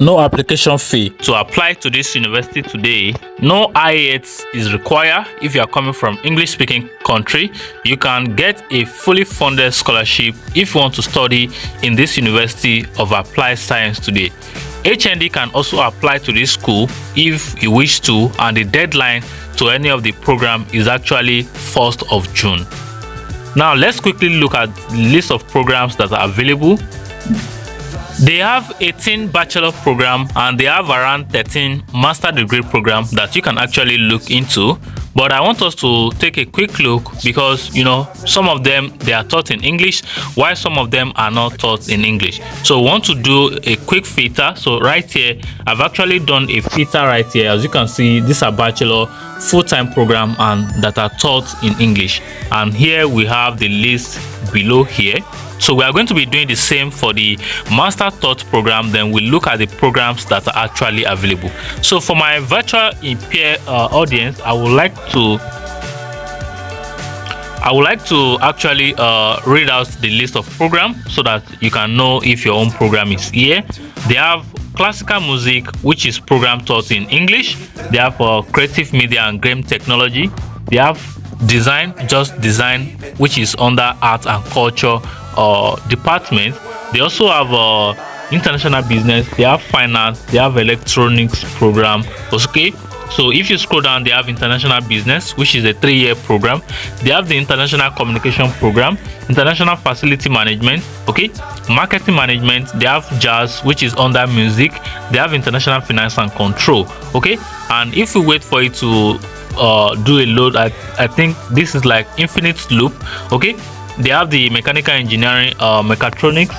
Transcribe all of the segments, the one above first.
No application fee. To apply to this university today, no IELTS is required. If you are coming from English speaking country, you can get a fully funded scholarship if you want to study in this University of Applied Science today. HND can also apply to this school if you wish to, and the deadline to any of the program is actually 1st of June. Now let's quickly look at the list of programs that are available. They have 18 bachelor program and they have around 13 master degree program that you can actually look into. But I want us to take a quick look because some of them they are taught in English while some of them are not taught in English. So we want to do a quick filter. So right here I've actually done a filter right here. As you can see, these are bachelor full-time program and that are taught in English, and here we have the list below here. So we are going to be doing the same for the master taught program. Then we'll look at the programs that are actually available. So for my virtual impaired audience, I would like to actually read out the list of programs so that you can know if your own program is here. They have classical music, which is program taught in English. They have creative media and game technology. They have design, just design, which is under art and culture department. They also have international business. They have finance. They have electronics program. Okay, so if you scroll down, they have international business, which is a 3-year program. They have the international communication program, international facility management, okay, marketing management. They have jazz, which is under music. They have international finance and control, okay. And if we wait for it to do a load, I think this is like infinite loop, okay. They have the mechanical engineering, mechatronics,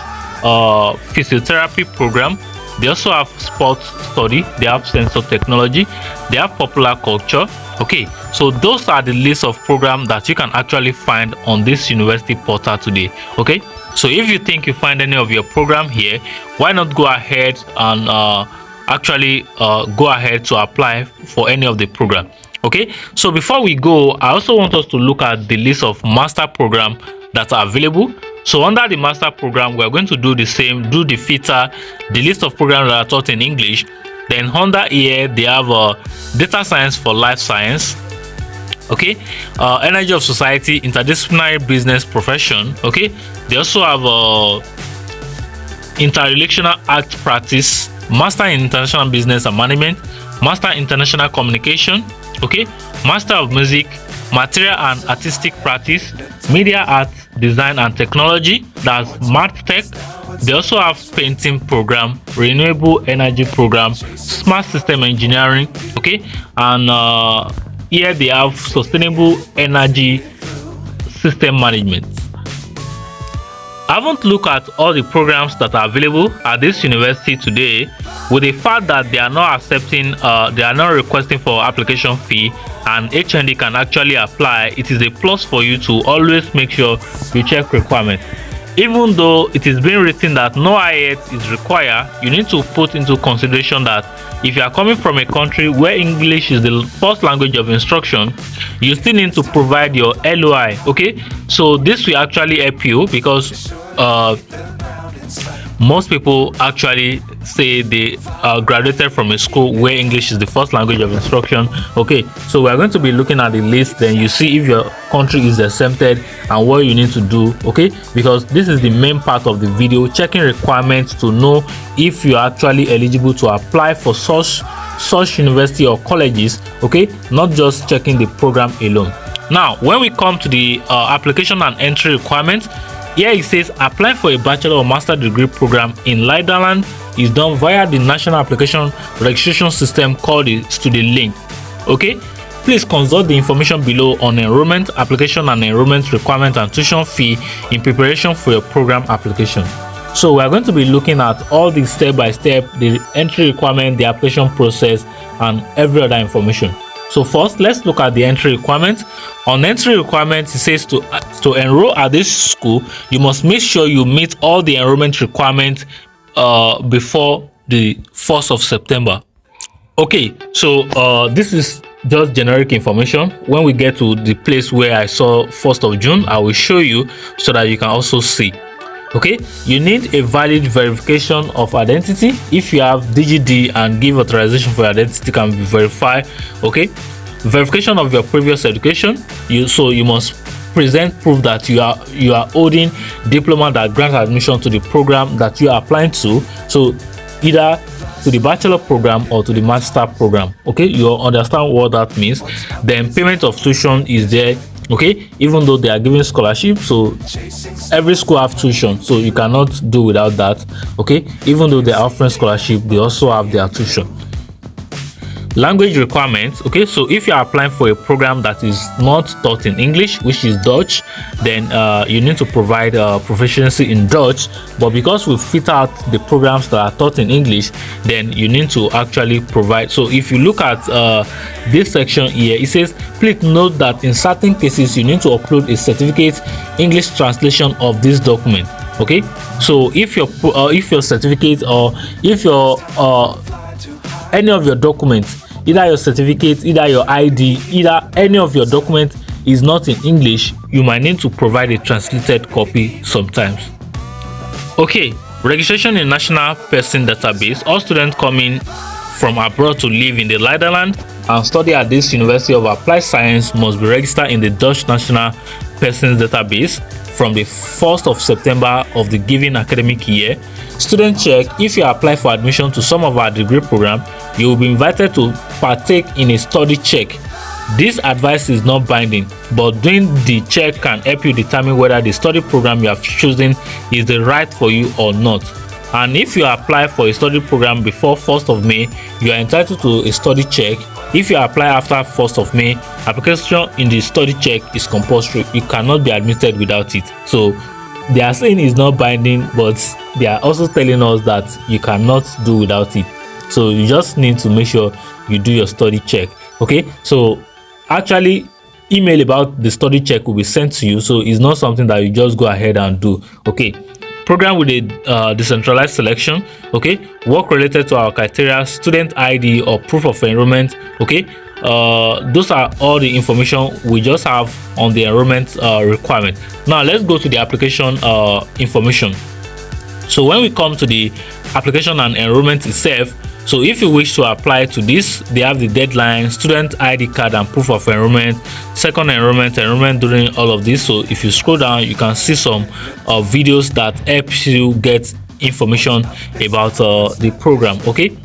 physiotherapy program. They also have sports study. They have sensor technology. They have popular culture. Okay, so those are the list of programs that you can actually find on this university portal today. Okay, so if you think you find any of your program here, why not go ahead and actually go ahead to apply for any of the program. Okay, so before we go, I also want us to look at the list of master program that are available. So under the master program, we are going to do the same, do the filter, the list of programs that are taught in English. Then under here they have data science for life science, okay, energy of society, interdisciplinary business profession, okay. They also have interrelational act practice, master in international business and management, master international communication, okay, master of music, material and artistic practice, media art, design and technology, that's math tech. They also have painting program, renewable energy program, smart system engineering, okay, and here they have sustainable energy system management. I haven't looked at all the programs that are available at this university today, with the fact that they are not accepting, they are not requesting for application fee, and HND can actually apply. It is a plus for you to always make sure you check requirements. Even though it is being written that no IELTS is required, you need to put into consideration that if you are coming from a country where English is the first language of instruction, you still need to provide your LOI, okay. So this will actually help you because most people actually say they graduated from a school where English is the first language of instruction. Okay, so we are going to be looking at the list, then you see if your country is exempted and what you need to do, okay, because this is the main part of the video, checking requirements to know if you are actually eligible to apply for such university or colleges, okay, not just checking the program alone. Now when we come to the application and entry requirements, here it says apply for a bachelor or master degree program in Netherlands is done via the national application registration system called the student link. Okay, please consult the information below on enrollment, application and enrollment requirement and tuition fee in preparation for your program application. So we are going to be looking at all the step by step, the entry requirement, the application process and every other information. So first, let's look at the entry requirements. On entry requirements, it says to enroll at this school, you must make sure you meet all the enrollment requirements before the 1st of September. Okay, so this is just generic information. When we get to the place where I saw 1st of June, I will show you so that you can also see. Okay, you need a valid verification of identity. If you have DGD and give authorization for your identity can be verified. Okay, verification of your previous education. You must present proof that you are holding diploma that grants admission to the program that you are applying to. So either to the bachelor program or to the master program. Okay, you understand what that means. Then payment of tuition is there. Okay, even though they are giving scholarship, so every school have tuition, so you cannot do without that. Okay, even though they are offering scholarship, they also have their tuition. Language requirements. Okay, so if you are applying for a program that is not taught in English, which is Dutch, then you need to provide proficiency in Dutch. But because we fit out the programs that are taught in English, then you need to actually provide. So if you look at this section here, it says please note that in certain cases you need to upload a certificate English translation of this document. Okay, so if your certificate or if your any of your documents, either your certificate, either your ID, either any of your documents is not in English, you might need to provide a translated copy sometimes. Okay, registration in National Person Database. All students coming from abroad to live in the Netherlands and study at this University of Applied Science must be registered in the Dutch National Persons Database from the 1st of September of the given academic year. Student check. If you apply for admission to some of our degree program, you will be invited to partake in a study check. This advice is not binding, but doing the check can help you determine whether the study program you have chosen is the right for you or not. And if you apply for a study program before 1st of May, you are entitled to a study check. If you apply after 1st of May, application in the study check is compulsory. You cannot be admitted without it. So they are saying it's not binding, but they are also telling us that you cannot do without it. So you just need to make sure you do your study check. Okay, so actually email about the study check will be sent to you, so it's not something that you just go ahead and do. Okay, program with a decentralized selection. Okay, work related to our criteria, student ID or proof of enrollment. Okay, those are all the information we just have on the enrollment requirement. Now let's go to the application information. So when we come to the application and enrollment itself, so if you wish to apply to this, they have the deadline, student ID card and proof of enrollment, second enrollment during all of this. So if you scroll down, you can see some videos that helps you get information about the program. Okay,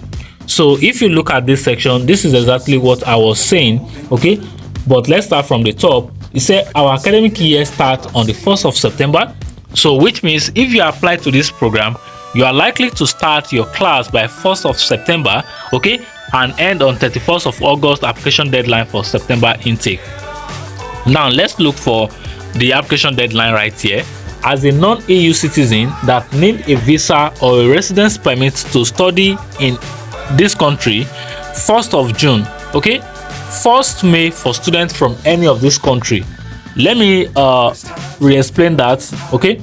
so if you look at this section, this is exactly what I was saying. Okay, but let's start from the top. It said our academic year starts on the 1st of September. So which means if you apply to this program, you are likely to start your class by 1st of September, okay, and end on 31st of August, application deadline for September intake. Now let's look for the application deadline right here. As a non-EU citizen that need a visa or a residence permit to study in this country, 1st of June, okay, 1st May for students from any of this country. Let me re-explain that. Okay,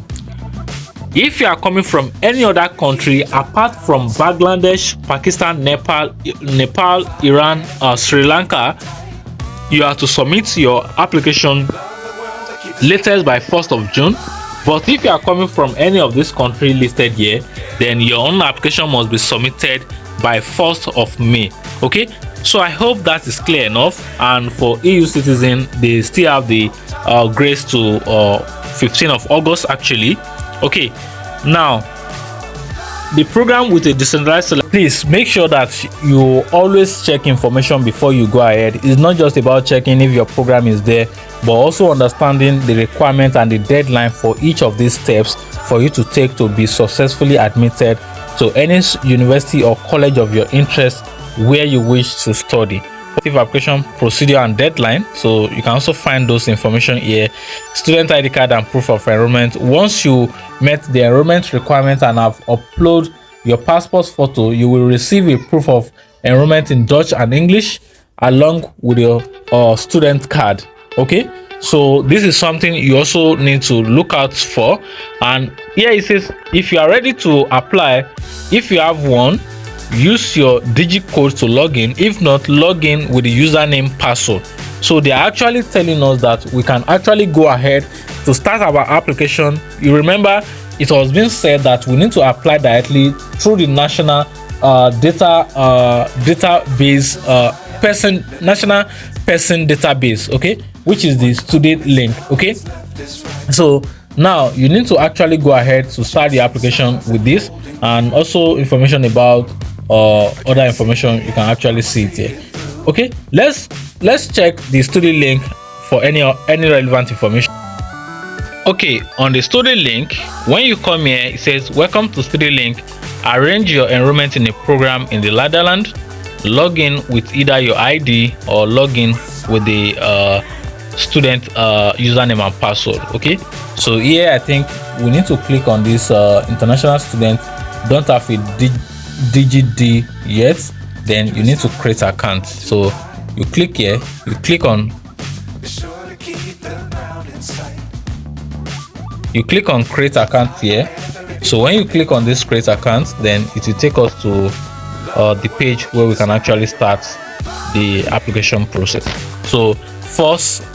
if you are coming from any other country apart from Bangladesh, Pakistan, Nepal, Iran, Sri Lanka, you have to submit your application latest by 1st of June. But if you are coming from any of this country listed here, then your own application must be submitted by 1st of May. Okay, so I hope that is clear enough. And for EU citizens, they still have the grace to 15th of August actually. Okay, now the program with a decentralized selection, please make sure that you always check information before you go ahead. It's not just about checking if your program is there, but also understanding the requirement and the deadline for each of these steps for you to take to be successfully admitted to any university or college of your interest where you wish to study. Application procedure and deadline, so you can also find those information here. Student ID card and proof of enrollment. Once you met the enrollment requirement and have uploaded your passport photo, you will receive a proof of enrollment in Dutch and English along with your student card. Okay, so this is something you also need to look out for. And here it says if you are ready to apply, if you have one, use your digit code to log in. If not, log in with the username password. So they are actually telling us that we can actually go ahead to start our application. You remember, it was being said that we need to apply directly through the national database national person database, okay, which is the student link. Okay, so now you need to actually go ahead to start the application with this, and also information about other information, you can actually see it here. Okay, let's check the student link for any relevant information. Okay, on the student link, when you come here, it says welcome to student link. Arrange your enrollment in a program in the Netherlands. Log in with either your ID or log in with the student username and password. Okay, so here I think we need to click on this international student. Don't have a digit D yet, then you need to create account. So you click here, you click on create account here. So when you click on this create account, then it will take us to the page where we can actually start the application process. So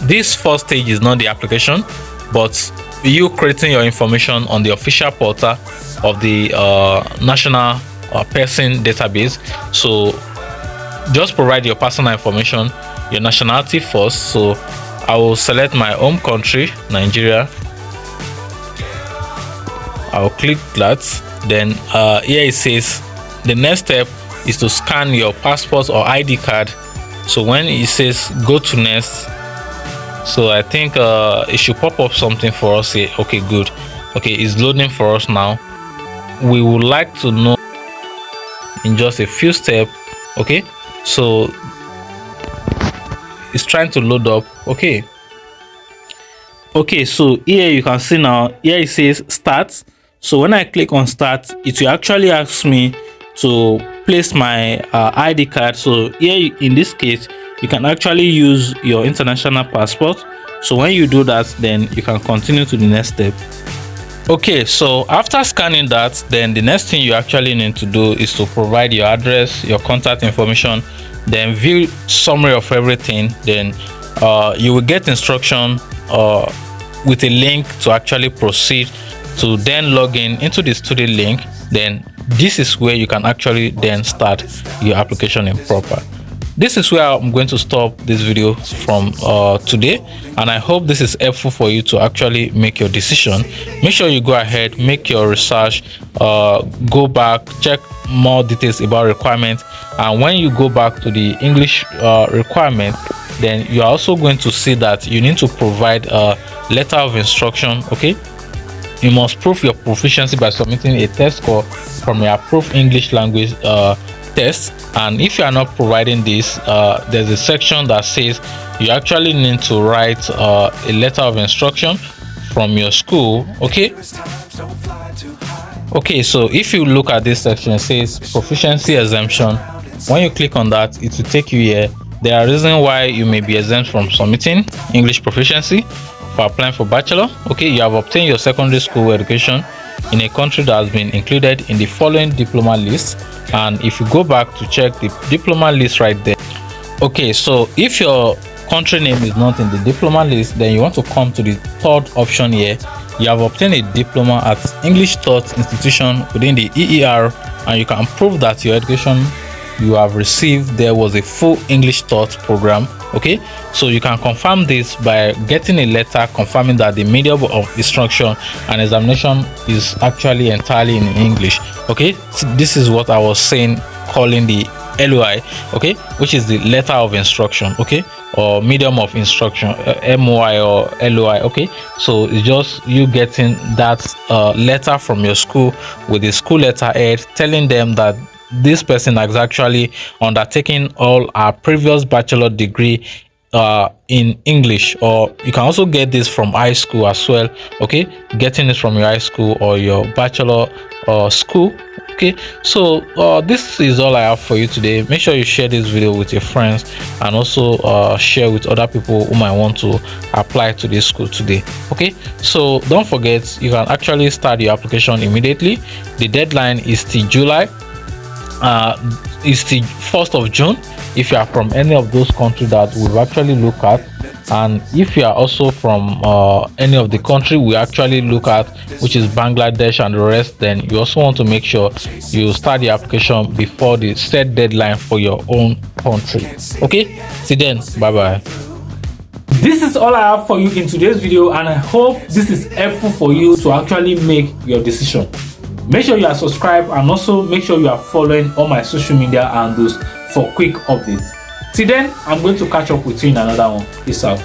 this first stage is not the application, but you creating your information on the official portal of the national person database. So just provide your personal information, your nationality first. So I will select my home country, Nigeria. I'll click that. Then here it says the next step is to scan your passport or ID card. So when it says go to next, so I think it should pop up something for us here. Okay, good. Okay, it's loading for us now. We would like to know in just a few steps. Okay, so it's trying to load up. Okay, so here you can see now, here it says start. So when I click on start, it will actually ask me to place my ID card. So here in this case, you can actually use your international passport. So when you do that, then you can continue to the next step. Okay, so after scanning that, then the next thing you actually need to do is to provide your address, your contact information, then view summary of everything. Then you will get instruction with a link to actually proceed to then log in into the student link. Then this is where you can actually then start your application in proper. This is where I'm going to stop this video from today, and I hope this is helpful for you to actually make your decision. Make sure you go ahead, make your research, go back, check more details about requirements, and when you go back to the English requirement, then you are also going to see that you need to provide a letter of instruction. Okay, you must prove your proficiency by submitting a test score from your approved English language test. And if you are not providing this, there's a section that says you actually need to write a letter of instruction from your school. Okay, so if you look at this section, it says proficiency exemption. When you click on that, it will take you here. There are reasons why you may be exempt from submitting English proficiency for applying for bachelor. Okay, you have obtained your secondary school education in a country that has been included in the following diploma list. And if you go back to check the diploma list right there. Okay, so if your country name is not in the diploma list, then you want to come to the third option here. You have obtained a diploma at English taught institution within the EER, and you can prove that your education you have received there was a full English taught program. Okay, so you can confirm this by getting a letter confirming that the medium of instruction and examination is actually entirely in English. Okay, so this is what I was saying, calling the LOI, okay, which is the letter of instruction, okay, or medium of instruction, MOI or LOI. Okay, so it's just you getting that letter from your school with the school letterhead telling them that this person has actually undertaken all our previous bachelor degree in English. Or you can also get this from high school as well. Okay, getting it from your high school or your bachelor school. Okay, so this is all I have for you today. Make sure you share this video with your friends, and also share with other people who might want to apply to this school today. Okay, so don't forget, you can actually start your application immediately. The deadline is till July. It's the 1st of June if you are from any of those countries that we've actually looked at. And if you are also from any of the country we actually look at, which is Bangladesh and the rest, then you also want to make sure you start the application before the set deadline for your own country. Okay, see then, bye bye. This is all I have for you in today's video, and I hope this is helpful for you to actually make your decision. Make sure you are subscribed, and also make sure you are following all my social media handles for quick updates. Till then, I'm going to catch up with you in another one. Peace out.